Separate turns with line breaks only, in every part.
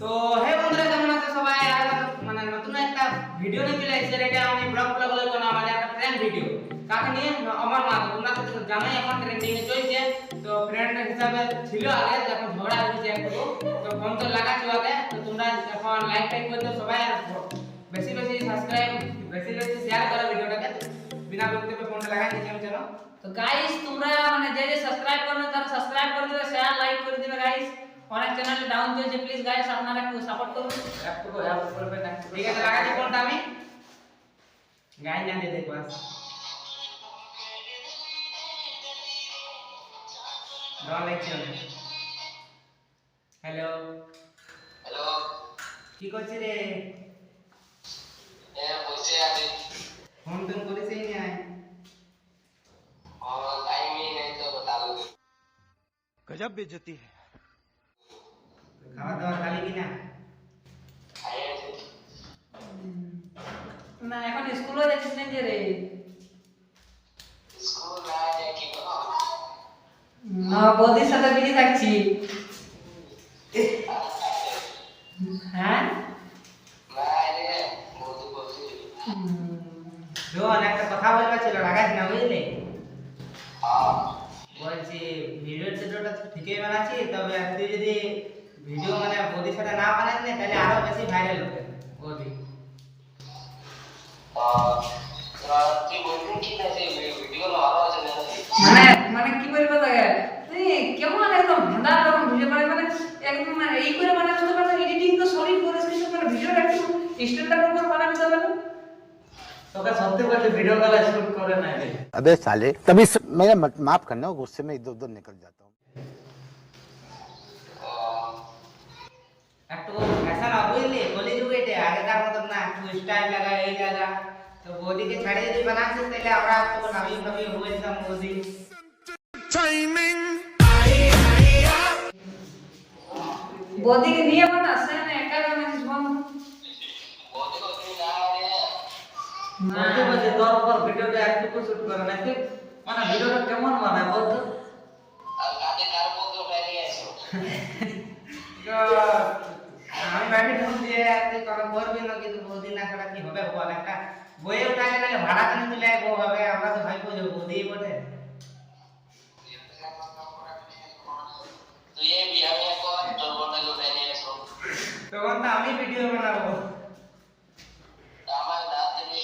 তো হে বন্ধুরা, কেমন আছো সবাই? আর মানে নতুন একটা ভিডিও নিয়ে চলে এসেছি। এটা আমি ব্লগ ব্লগের জন্য আমাদের একটা ফ্রেন্ড ভিডিও। কাকে নিয়ে? আমার মা। তোমরা তো জানোই এখন ট্রেন্ডিং এ চলছে। তো ফ্রেন্ড হিসাবে ছিল আগে, এখন ঝগড়া হয়েছে একটু। তো ফোন তো লাগাচ্ছি আগে। তো তোমরা এখন লাইক টাইক করতে সবাই, আর বেশি বেশি সাবস্ক্রাইব, বেশি বেশি শেয়ার করো ভিডিওটাকে। বিনা বক্তব্যে ফোনটা লাগাই দিচ্ছি আমি। চলো
তো গাইস, তোমরা মানে যে সাবস্ক্রাইব করবে তারা সাবস্ক্রাইব করে দিবে, শেয়ার লাইক করে দিবে গাইস। অনেক চ্যানেল ডাউন চলছে, প্লিজ গাইস আপনারা একটু সাপোর্ট করুন।
একটু হেল্প করবে না? ঠিক আছে, লাগাচ্ছি ফোনটা আমি। গাই না দে দেখো আস ডন লাগছে না। হ্যালো
হ্যালো,
কি করছিস রে?
বসে আছি।
ফোন টোন করিসই না?
টাইমই নেই তো বতাবো।
गजब बेइज्जती है।
খাওয়া দাওয়া খালি কিনা?
খাই আছি।
না এখন স্কুলে যাচ্ছিস না যে রে?
স্কুল না যাই কি করব?
না, বৌদির সাথে বিজি থাকছি। হ্যাঁ
না রে, বলতে বলছি।
রোহন, একটা কথা বলবার ছিল, লাগাস না বুঝলি?
হ্যাঁ,
বলছি ভিডিওটা ঠিকই বানাচ্ছি, তবে তুই যদি ভিডিও মানে বৌদির সাথে না বানাস না, তাহলে আরো বেশি ভাইরাল হবে বৌদি।
তুই বলবি কি না যে ভিডিও ভালো আছে না?
মানে মানে কি বলবো তোকে, তুই কেমন একদম ভেন্দা রকম ভিডিও বানাই, মানে একদম মানে এই করে বানাতে হতে পারে। এডিটিং তো সলিড করিস, কিন্তু মানে ভিডিওটা একটু স্ট্যান্ডার্ড উপর বানাতে হবে না?
তোকে সত্যি বলছি, ভিডিও কল শুট করে না রে।
अबे साले तभी मेरा माफ करना गुस्से में इधर उधर निकल जाता हूँ।
একটু ফ্যাশন হবে বুঝলি, কলিযুগ এটা, আগেকার মতন না। একটু স্টাইল লাগা, এই লাগা। তো বৌদিকে ছাড়িয়ে যদি বানাচ্ছিস, তাহলে আমরা তখন আমি হয়েছিলাম বৌদি।
বৌদিকে নিয়ে বানাস না একা বানাচ্ছিস? বন্ধু
বলতে তুই না রে।
বলতে বলছে তোর উপর ভিডিওটা একটু শুট করে না তুই, মানে ভিডিওটা কেমন বানায় বলতো?
আর কাতে কার বলতে উঠাই নিয়ে আসো।
তো আমি ভাবি ফোন দিয়ে তুই কোনো করবি না, কিন্তু বৌদি না ছাড়া কি হবে বল? একটা বইয়ে উঠালে নাহলে ভাড়া কিনে চলে আসবো হবে, আমরা তো ভাই বলবো বৌদি বটে।
তুই এই বিয়ে কর, তোর বলতে উঠাই নিয়ে আসো।
তখন তো আমি ভিডিও বানাবো।
আমার দাঁত দেবে।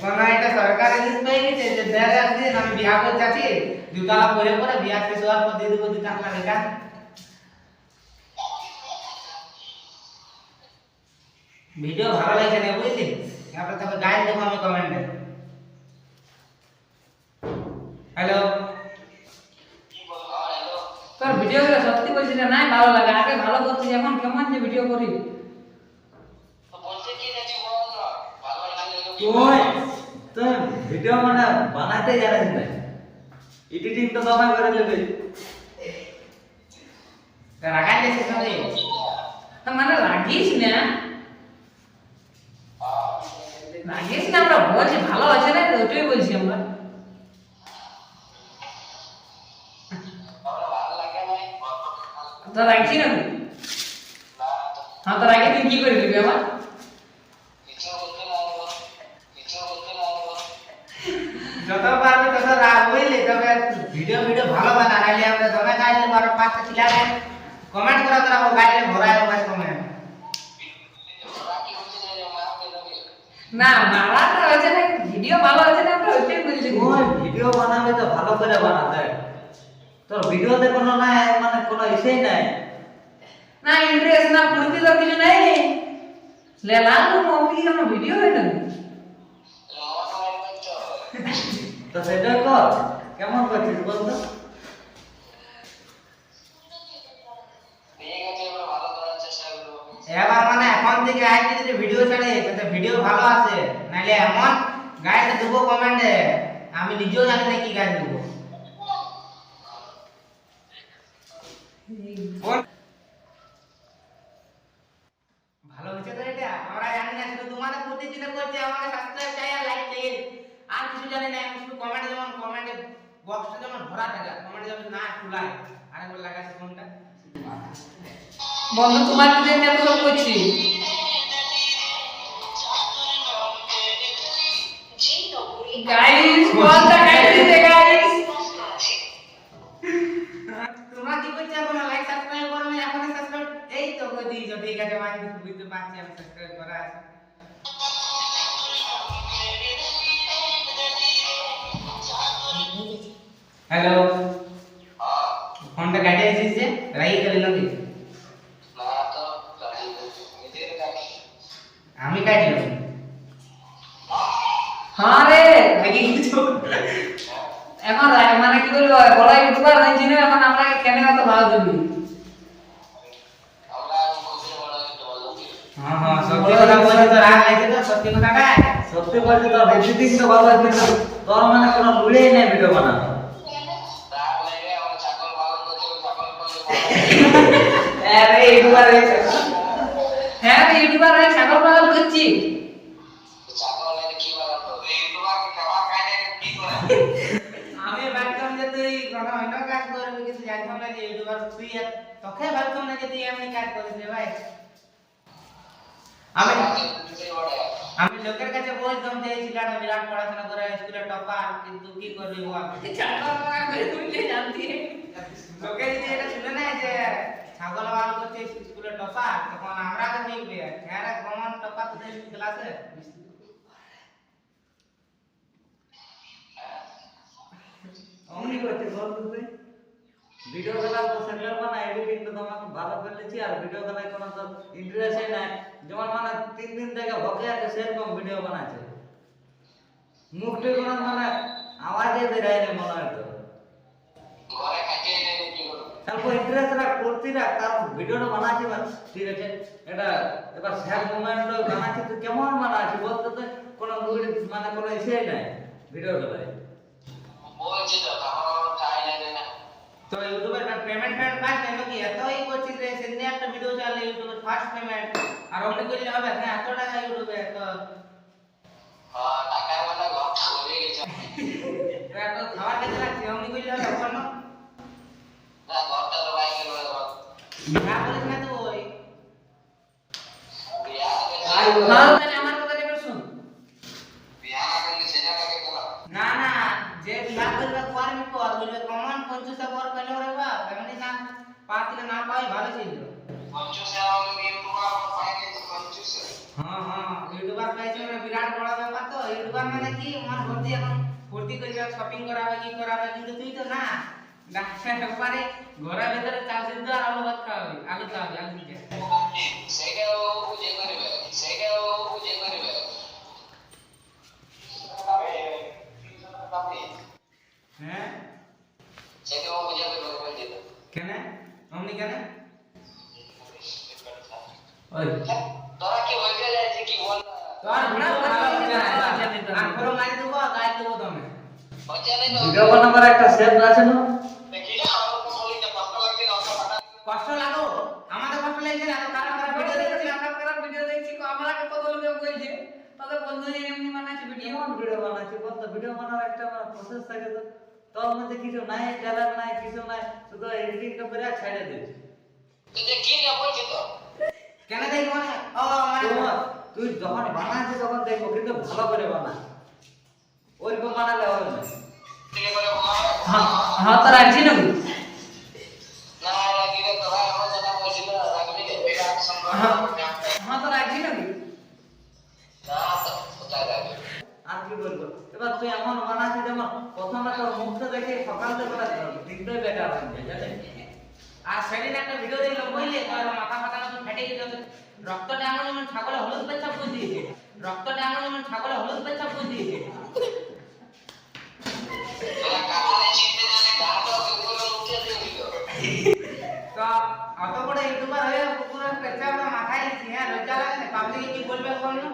কোনো একটা সরকারি জিনিস পেয়ে গেছে যে দেড় দিন আমি বিয়া করতে যাচ্ছি, দুতলা পরে পরে বিয়া শেষ হওয়ার পর দিয়ে দেবো 2 টাকা লেখা। ভিডিও ভালো লাগছে না বুঝলি? আমরা তোকে গাইড দেবো আমি কমেন্টে। হ্যালো,
কি বলবো? হ্যালো,
তোর ভিডিওগুলো সত্যি বলছিস না, নাই ভালো লাগে। আগে ভালো করছিস, এখন কেমন যে ভিডিও করি।
তো বলতে কি না তুই বল না। ভালো লাগে তো কি?
তুই তুই ভিডিও মানে বানাতে জানিস না, এডিটিং তো বাবা করে নেবে।
রাগাই দিয়েছিস নাকি?
মানে রাগিস না, রাগিস না, আমরা বলছি ভালো আছে না, ওইটাই বলছি আমরা।
আমার ভালো লাগে না।
তো রাগছি না তুই? হ্যাঁ, তো রাগে তুই কি করে দিবি আমার?
কিছু বলতে না বল। কিছু বলতে না বল।
যত পারবি তত রাগ বুঝলি? তবে ভিডিও ভালো বানা, নাহলে আমরা জমে গাইলে 12-5টা ছিলারে কমেন্ট করা তোরা গাইলে ভরায় ভাই কমেন্ট।
রাকি হচ্ছে যে মার দেবে।
না, মারাটা হয়েছে না, ভিডিও ভালো আছে না, আমরা ওইটাই বলছি।
তুই ভিডিও বানাবে তো ভালো করে বানাতে, তোর ভিডিওতে কোনো না মানে কোনো ইসেই নাই।
না ইন্টারেস্ট না ফুর্তি তো কিছু নাই, লেলা তো মম্মি আমার ভিডিও হয় না।
লম্বা সময় করছো।
তো সেটা কর, কেমন করছিস বলতো?
ঠিক আছে, এবার ভালো করার চেষ্টা করবো।
এবার মানে এখন থেকে আজ যদি ভিডিও ছাড়ে তাতে ভিডিও ভালো আসে, নাহলে এমন গাইড দেবো কমেন্টে, আমি নিজেও জানি না কি গাইড দেবো। ভালো হয়েছে তো এটা? আমরা জানি না, শুধু তোমাদের প্রতিদিন করছে, আমাকে সাবস্ক্রাইব চাই আর লাইক চাই, আর কিছু জানি না। আমি শুধু কমেন্টে, যেমন কমেন্টে বক্সটা যেমন ভরা থাকে, কমেন্টে যেমন না খোলায়। আরেকবার লাগাচ্ছি ফোনটা।
বন্ধু তোমার জন্য এত সব করছি। গাইস বলটা কাটি দিতে গাইস।
তোমরা কি করছো এখন? লাইক সাবস্ক্রাইব করো না এখন? সাবস্ক্রাইব এই তো করে দিয়েছো, ঠিক আছে ভাই, বুঝতে পারছি আমি সাবস্ক্রাইব করা আছে। হ্যালো, ফোনটা কাটে দিছিস যে রাই গেল নাকি? আমি কাটলাম।
হ্যাঁ রে নাকি কিছু এখন মানে কি বলবো বলা ইউটিউবার হয়েছি না এখন আমরা কেন এত ভালো দিবি।
হ্যাঁ হ্যাঁ, সত্যি কথা বলছি তো, রাগ লাগছে তো, সত্যি কথাটা।
সত্যি বলছি তোর এডিটিং তো ভালো আছে, কিন্তু তোর মানে কোনো লুড়েই নেই ভিডিও বানানো।
আরে ইউটিউবার হয়েছে।
হ্যাঁ রে ইউটিউবার হয়ে ছাগল পাগল করছি।
আমি ভাবতাম যে তুই কোনো অন্য কাজ করবি, কিছু জানতাম না যে ইউটিউবার তুই। তোকে ভাবতাম না যে তুই এমনি কাজ করিস রে ভাই। আমি আমি লোকের কাছে বলতাম যে এই ছেলেটা বিরাট পড়াশোনা করে স্কুলে টপার, কিন্তু কি করবি বল?
ছাগল পাগল করে তুমি যে জানতি।
লোকে যদি এটা শুনে না যে ছাগল বাল করছে স্কুলে টপার, তখন আমরা তো দেখবে হ্যাঁ রে কমন টপার তোদের ক্লাসে।
অমনি করতে বল তুই ভিডিও গুলা তো সেন্টার বানা এডিটিং তো তোমাকে ভালো করে লিখছি, আর ভিডিও গুলা কোনো তো ইন্টারেস্টই নাই। যেমন মানে 3 দিন থেকে ভকে আছে সেরকম ভিডিও বানাচ্ছে, মুখটি কোনো মানে আওয়াজে বেরায় না মনে হয়। তো তারপর ইন্টারেস্ট রাখ করতে রাখ, তার ভিডিওটা বানাচ্ছি বা ঠিক আছে এটা এবার শেয়ার মোমেন্ট বানাচ্ছি তো কেমন বানাচ্ছি বলতে তো কোনো মানে কোনো ইসেই নাই ভিডিও গুলায়।
তো ইউটিউবে পেমেন্ট পাস কেন কি এতই করছিস রে? সেদিন একটা ভিডিও চালে ইউটিউবে ফার্স্ট পেমেন্ট, আর অমনি করলে হবে না? এত টাকা ইউটিউবে তো এত খাবার খেতে লাগছে, অমনি করলে হবে কখন? বিয়া করিস না তুই?
হ্যাঁ তাহলে আমার কথা এবার শুন।
না না, যে বিয়া করবে করবি কর, বলবে কমন 50 পর পেলে রে বাপ, এমনি না পাঁচ থেকে না পাই ভালো ছিল। হ্যাঁ হ্যাঁ, ইউটিউবার পাইছে মানে বিরাট বড় ব্যাপার। তো ইউটিউবার মানে কি মন ভর্তি এখন ভর্তি করে শপিং করাবে কি করাবে, কিন্তু তুই তো না ডাক্তার ব্যাপারে ঘরের ভেতরে চাল সিদ্ধ আর আলু ভাত খাওয়াবি, আলু খাওয়াবি, আলু দিকে। হ্যাঁ কেন অমনি কেন? ওই তোর ঘোড়া আর খরো মারি দেবো, গায়ে দেবো দমে।
ভিডিও বানাবার একটা সেট আছে না?
কষ্ট লাগো, আমাদের কষ্ট লাগছে না? এত খারাপ খারাপ ভিডিও দেখছি,
খারাপ খারাপ ভিডিও দেখছি আমরা কত লোকে বলছে তাদের বন্ধু যে এমনি বানাচ্ছে ভিডিও।
কেমন ভিডিও বানাচ্ছি বলতো? ভিডিও বানার একটা প্রসেস থাকে, তো তোর মধ্যে কিছু নাই, ট্যালেন্ট নাই, কিছু নাই, শুধু এডিটিংটা করে ছেড়ে দিস।
কেন দেখবো না? ও মানে
তুই যখন বানাচ্ছিস তখন দেখবো, কিন্তু ভালো করে বানা, ওইরকম বানালে হবে না।
হ্যাঁ তো রাখছি নাকি? হ্যাঁ তো রাখছি নাকি?
আর কি বলবো, এবার তুই এমন বানাচ্ছিস যেমন প্রথমে তোর মুখটা দেখে সকাল থেকে দিনটাই বেকার হয়ে যায়, জানিস?
আর সেদিন একটা ভিডিও দেখলাম বুঝলি, তোর মাথা ফাটা মতো ফেটে গেছে, রক্তটা এমন যেমন ছাগলে হলুদ পেচ্ছাপ করে দিয়েছে, রক্তটা এমন যেমন ছাগলে হলুদ পেচ্ছাপ করে দিয়েছে। তো অত বড় ইউটিউবার হয়ে পুরো পেচ্ছাপ মাথায় নিচ্ছি, হ্যাঁ লজ্জা লাগে না? পাবলিকে কি বলবে বল না?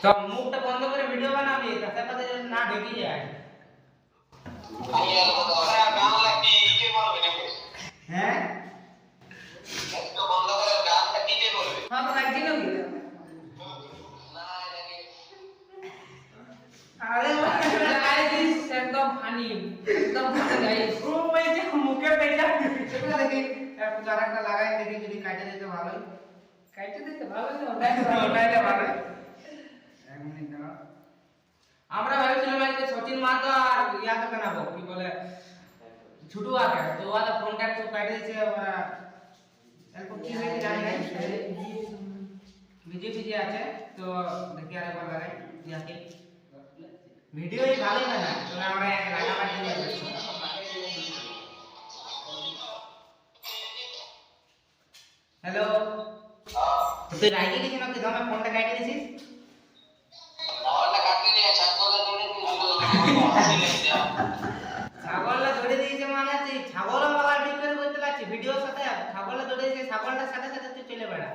তো মুখটা বন্ধ করে ভিডিও বানাবি, তাতে পাতে যদি না ঢেকে যায়। হ্যাঁ
হ্যাঁ তো রাখছি নাকি?
আরে
একদম গাইস
ও ভাই যে মুখে পেঁচা এটা দেখি একটু আরেকটা লাগাই দেখি যদি কাটে দিতে ভালোই
কাইতে দিতে ভালো না
ওটাইলে ভালো এক মিনিট দাঁড়াও আমরা ভাবছিলাম যে সচিন মাহাতো আর ইয়াকে বানাবো কি বলে ছোটু আকে তো ওরা ফোনটা একটু কাটে দিয়েছে ওরা এরকম কি হয়েছে জানি না বিজেপি আছে তো দেখি আরেকবার লাগাই ইয়াকে ভিডিও এই ভালোই না তো আমরা লাগাবার দিয়ে হ্যালো তুই রাইকে গেছিস নাকি তুমি ফোনটা কাটে দিয়েছিস
নাহলে কাটলি নিয়ে ছাগলের দড়ি দিয়ে ভিডিও
ছাগলটা ধরে দিয়েছে মানে তুই ছাগলও বাবা ঠিক করে বলতে পারছিস ভিডিওর সাথে ছাগলটা ধরে দিয়েছে ছাগলটার সাথে সাথে তুই চলে বেড়া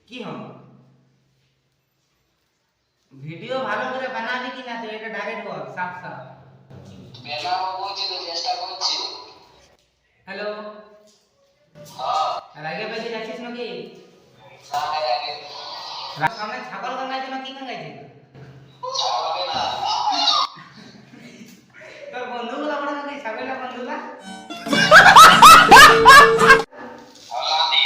কি হম ভিডিও ভালো করে বানাবি কি না তুই এটা ডাইরেক্ট বল সাফ সাফ
বেলাও বলছি তো চেষ্টা করছি
হ্যালো রাগে বেজে যাচ্ছিস নাকি
না আগে
সামনে ছাগল গাঙ্গার জন্য কি গাঙ্গাইছিস
ছাগলে না
তোর বন্ধুগুলো বড় নাকি ছাগলটা বন্ধুগুলা
আলাদি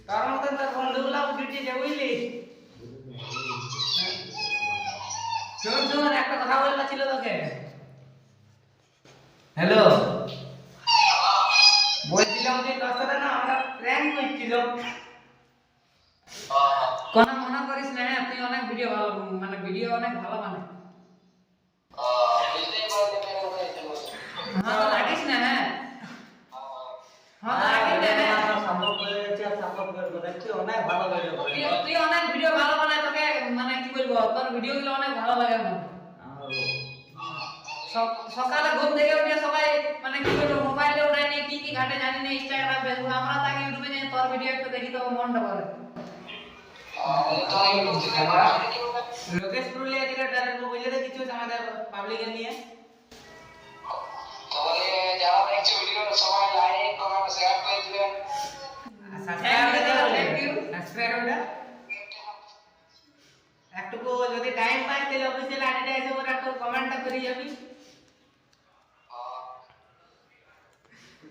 তোর মতন তোর বন্ধুগুলা জুটিয়েছে বুঝলি শোন শোন একটা কথা বলবার ছিল তোকে হ্যালো বলছিলাম যে তোর সাথে না আমরা প্র্যাঙ্ক করছিল
কোন মনে করিস না হ্যাঁ তুই অনেক ভিডিও ভালো মানে ভিডিও অনেক ভালো বানাস
বুঝতেই পারলে মেরে উপরে
হ্যাঁ তো লাগিস না হ্যাঁ হ্যাঁ তো লাগিস না হ্যাঁ
আমরা সাপোর্ট করে যাচ্ছি আর সাপোর্ট করবো দেখছি অনেক ভালো ভিডিও করে
তুই অনেক ভিডিও ভালো বানায় তোকে মানে কি বলবো তোর ভিডিওগুলো অনেক ভালো লাগে আমার সকালে ঘুম থেকে উঠে সবাই মানে কি বলবো মোবাইলে উঠাই নিয়ে কি কি ঘাটে জানি না ইনস্টাগ্রাম ফেসবুক আমরা তাকে ইউটিউবে যাই তোর ভিডিও একটু দেখি তো মনটা ভরে
তো ইউটিউব থেকে ক্যামেরা কি হবে
লোকেশ পুরুলিয়া জেলার ডাইরেক্ট বলে দে কিছু আমাদের পাবলিকের নিয়ে
তাহলে যারা দেখছে ভিডিও সবাই লাইক কমেন্ট শেয়ার করে দিবেন
সাবস্ক্রাইব একটুকু যদি টাইম পাই তাহলে অফিসিয়াল আইডিটা এসে পরে একটু কমেন্টটা করে যাবি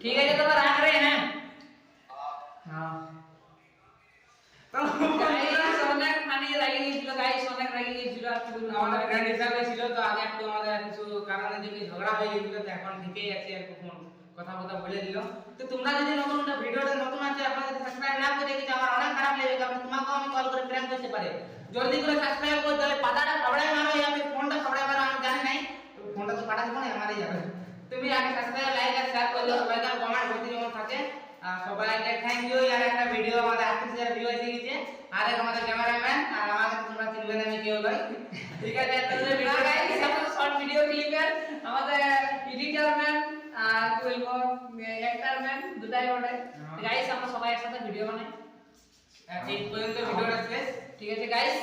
ঠিক আছে তো রাখ রে হ্যাঁ হ্যাঁ তো গাইস অনেক ফানি লাগি গিয়েছিল গাইস অনেক লাগি গিয়েছিল আর কি বলবো
আমাদের ফ্রেন্ড হিসাবে ছিল তো আগে একটু আমাদের কিছু কারণে যদি ঝগড়া হয়ে গেছিল তো এখন ঠিকই আছে আর ফোন কথা বলে দিল তো তোমরা যদি নতুন ভিডিওটা নতুন আছে আপনারা যদি সাবস্ক্রাইব না করে দেখি আমার অনেক খারাপ লাগে তখন তোমাকেও আমি কল করে প্র্যাঙ্ক করতে পারে জলদি করে সাবস্ক্রাইব করে তাহলে পাতাটা ফাড়াই মারো আমি ফোনটা ফাড়াই মারো আমি জানি নাই ফোনটা তো ফাটা দেবো না আমারই যাবে তুমি আগে সাবস্ক্রাইব লাইক আর শেয়ার করে দাও সবাই তার কমেন্ট করতে যেমন থাকে আর সবাইকে থ্যাংক ইউ আর একটা ভিডিও আমাদের 38,000 ভিউ এসে গেছে আর এক আমাদের ক্যামেরাম্যান আর আমাদের তোমরা চিনবে না আমি কেউ লই ঠিক আছে তাহলে ভিডিও
গাইস আমরা শর্ট ভিডিও ক্লিপের আমাদের এডিটর ম্যান আর কি বলবো অ্যাক্টর ম্যান দুটাই বটে গাইস আমরা সবাই একসাথে ভিডিও বানাই
এই পর্যন্ত ভিডিওটা শেষ
ঠিক আছে গাইস